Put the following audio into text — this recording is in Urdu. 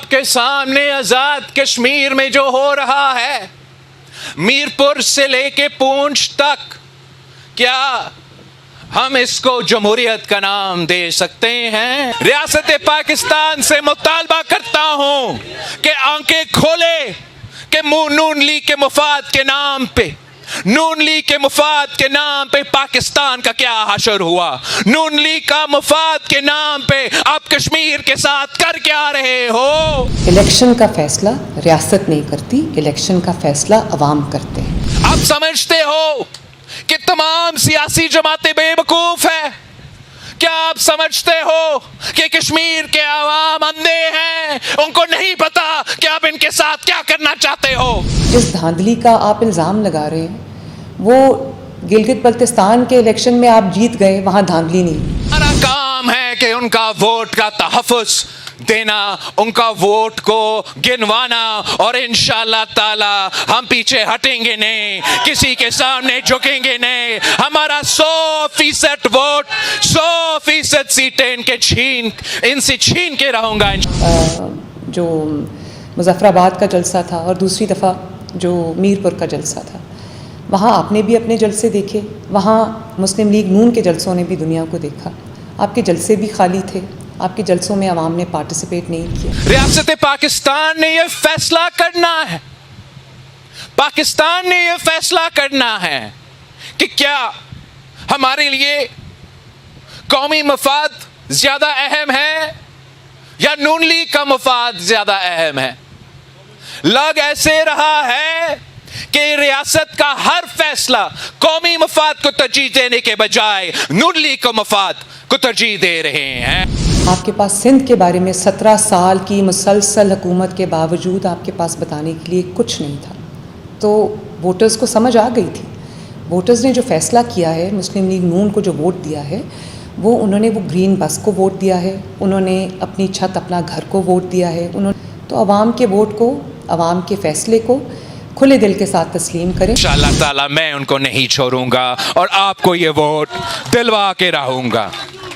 آپ کے سامنے آزاد کشمیر میں جو ہو رہا ہے، میرپور سے لے کے پونچھ تک، کیا ہم اس کو جمہوریت کا نام دے سکتے ہیں؟ ریاست پاکستان سے مطالبہ کرتا ہوں کہ آنکھیں کھولے کہ نون لیگ کے مفاد کے نام پہ، نون لیگ کے مفاد کے نام پہ پاکستان کا کیا حشر ہوا؟ نون لیگ کا مفاد کے نام پہ آپ کشمیر کے ساتھ کر کیا رہے ہو؟ الیکشن کا فیصلہ ریاست نہیں کرتی، الیکشن کا فیصلہ عوام کرتے ہیں۔ آپ سمجھتے ہو کہ تمام سیاسی جماعتیں بے وقوف ہیں؟ کیا آپ سمجھتے ہو کہ کشمیر کے عوام اندھے ہیں؟ ان کو نہیں پتا کہ آپ ان کے ساتھ کیا کرنا چاہتے ہو؟ جس دھاندلی کا آپ الزام لگا رہے ہیں وہ گلگت بلتستان کے الیکشن میں آپ جیت گئے، وہاں دھاندلی نہیں۔ ہمارا کام ہے کہ ان کا ووٹ کا تحفظ دینا، ان کا ووٹ کو گنوانا، اور انشاءاللہ تعالی ہم پیچھے ہٹیں گے نہیں، کسی کے سامنے جھکیں گے نہیں۔ ہمارا 100% ووٹ، 100% سیٹیں ان سے چھین کے رہوں گا۔ جو مظفر آباد کا جلسہ تھا اور دوسری دفعہ جو میرپور کا جلسہ تھا، وہاں آپ نے بھی اپنے جلسے دیکھے، وہاں مسلم لیگ نون کے جلسوں نے بھی دنیا کو دیکھا۔ آپ کے جلسے بھی خالی تھے، آپ کے جلسوں میں عوام نے پارٹیسپیٹ نہیں کیا۔ ریاست پاکستان نے یہ فیصلہ کرنا ہے، پاکستان نے یہ فیصلہ کرنا ہے کہ کیا ہمارے لیے قومی مفاد زیادہ اہم ہے یا نون لیگ کا مفاد زیادہ اہم ہے؟ لگ ایسے رہا ہے کہ ریاست کا ہر فیصلہ قومی مفاد کو ترجیح دینے کے بجائے نون لیگ کو مفاد کو ترجیح دے رہے ہیں۔ آپ کے پاس سندھ کے بارے میں 17 سال کی مسلسل حکومت کے باوجود آپ کے پاس بتانے کے لیے کچھ نہیں تھا، تو ووٹرز کو سمجھ آ گئی تھی۔ ووٹرز نے جو فیصلہ کیا ہے، مسلم لیگ نون کو جو ووٹ دیا ہے، انہوں نے وہ گرین بس کو ووٹ دیا ہے، انہوں نے اپنی چھت اپنا گھر کو ووٹ دیا ہے، تو عوام کے ووٹ کو، عوام کے فیصلے کو کھلے دل کے ساتھ تسلیم کریں۔ انشاءاللہ تعالی میں ان کو نہیں چھوڑوں گا اور آپ کو یہ ووٹ دلوا کے رہوں گا۔